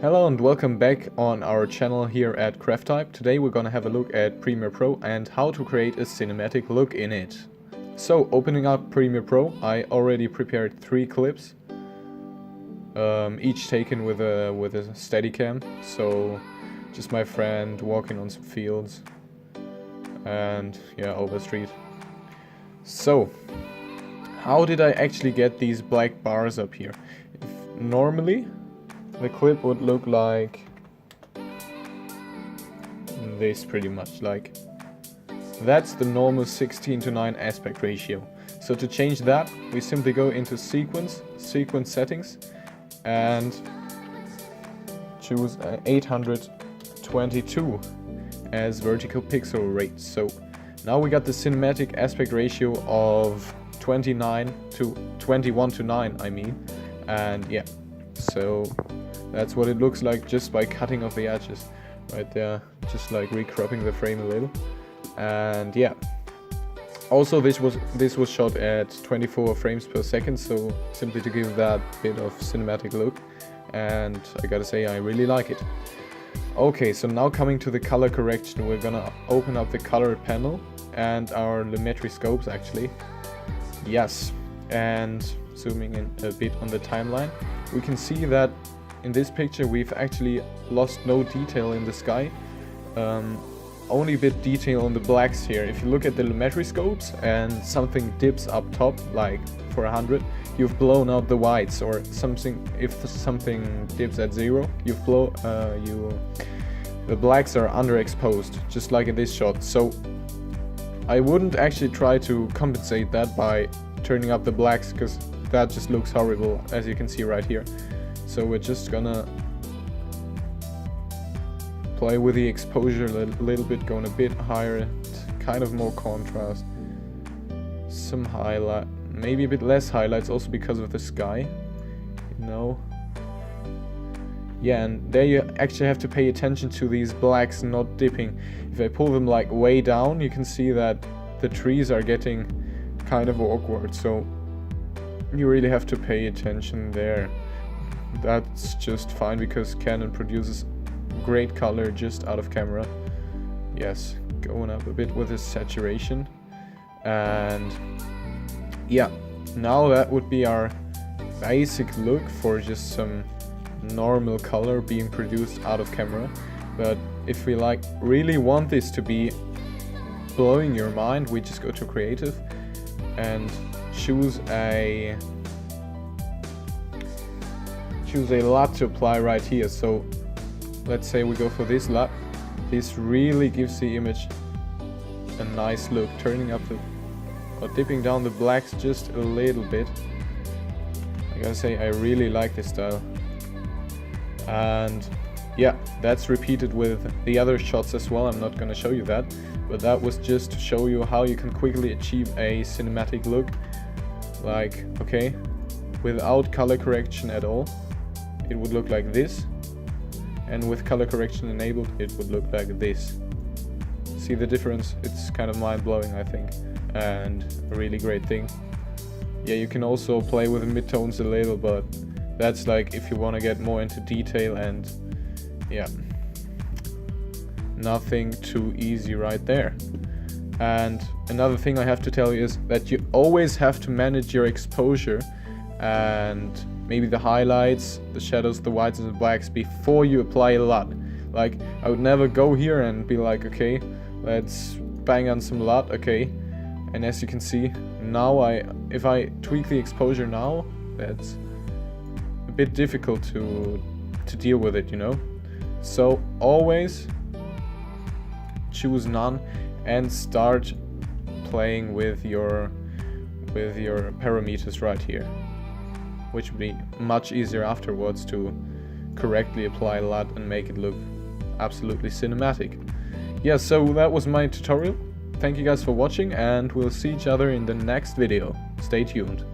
Hello and welcome back on our channel here at Craftype. Today we're gonna have a look at Premiere Pro and how to create a cinematic look in it. So opening up Premiere Pro, I already prepared 3 clips, each taken with a Steadicam. So just my friend walking on some fields and yeah, over the street. So how did I actually get these black bars up here? Normally the clip would look like this, pretty much. Like, that's the normal 16:9 aspect ratio. So to change that, we simply go into sequence settings and choose 822 as vertical pixel rate. So now we got the cinematic aspect ratio of 21 to 9, I mean, and yeah, so that's what it looks like just by cutting off the edges right there, just like recropping the frame a little. And yeah, also this was shot at 24 frames per second, so simply to give that bit of cinematic look, and I gotta say I really like it. Okay, so now coming to the color correction, we're gonna open up the color panel and our lumetri scopes actually. Yes, and zooming in a bit on the timeline, we can see that in this picture we've actually lost no detail in the sky, only a bit detail on the blacks here. If you look at the lumetri scopes and something dips up top, like for 100, you've blown out the whites, or something, if something dips at 0, the blacks are underexposed, just like in this shot. So I wouldn't actually try to compensate that by turning up the blacks, because that just looks horrible, as you can see right here. So we're just gonna play with the exposure a little bit, going a bit higher, kind of more contrast, some highlight, maybe a bit less highlights, also because of the sky, you know. Yeah, and there you actually have to pay attention to these blacks not dipping. If I pull them like way down, you can see that the trees are getting kind of awkward, so you really have to pay attention there. That's just fine because Canon produces great color just out of camera. Yes, going up a bit with the saturation. And yeah, now that would be our basic look for just some normal color being produced out of camera. But if we like really want this to be blowing your mind, we just go to creative and choose a LUT to apply right here. So let's say we go for this LUT. This really gives the image a nice look, turning up or dipping down the blacks just a little bit. I gotta say I really like this style. And yeah, that's repeated with the other shots as well. I'm not gonna show you that, but that was just to show you how you can quickly achieve a cinematic look. Like, okay, without color correction at all, it would look like this, and with color correction enabled, it would look like this. See the difference? It's kind of mind-blowing, I think, and a really great thing. Yeah, you can also play with the midtones a little, but that's like if you want to get more into detail, and yeah, nothing too easy right there. And another thing I have to tell you is that you always have to manage your exposure and maybe the highlights, the shadows, the whites and the blacks before you apply a LUT. Like, I would never go here and be like, okay, let's bang on some LUT, okay. And as you can see, now if I tweak the exposure now, that's a bit difficult to deal with it, you know. So always choose none and start playing with your parameters right here, which would be much easier afterwards to correctly apply LUT and make it look absolutely cinematic. Yeah, so that was my tutorial. Thank you guys for watching, and we'll see each other in the next video. Stay tuned.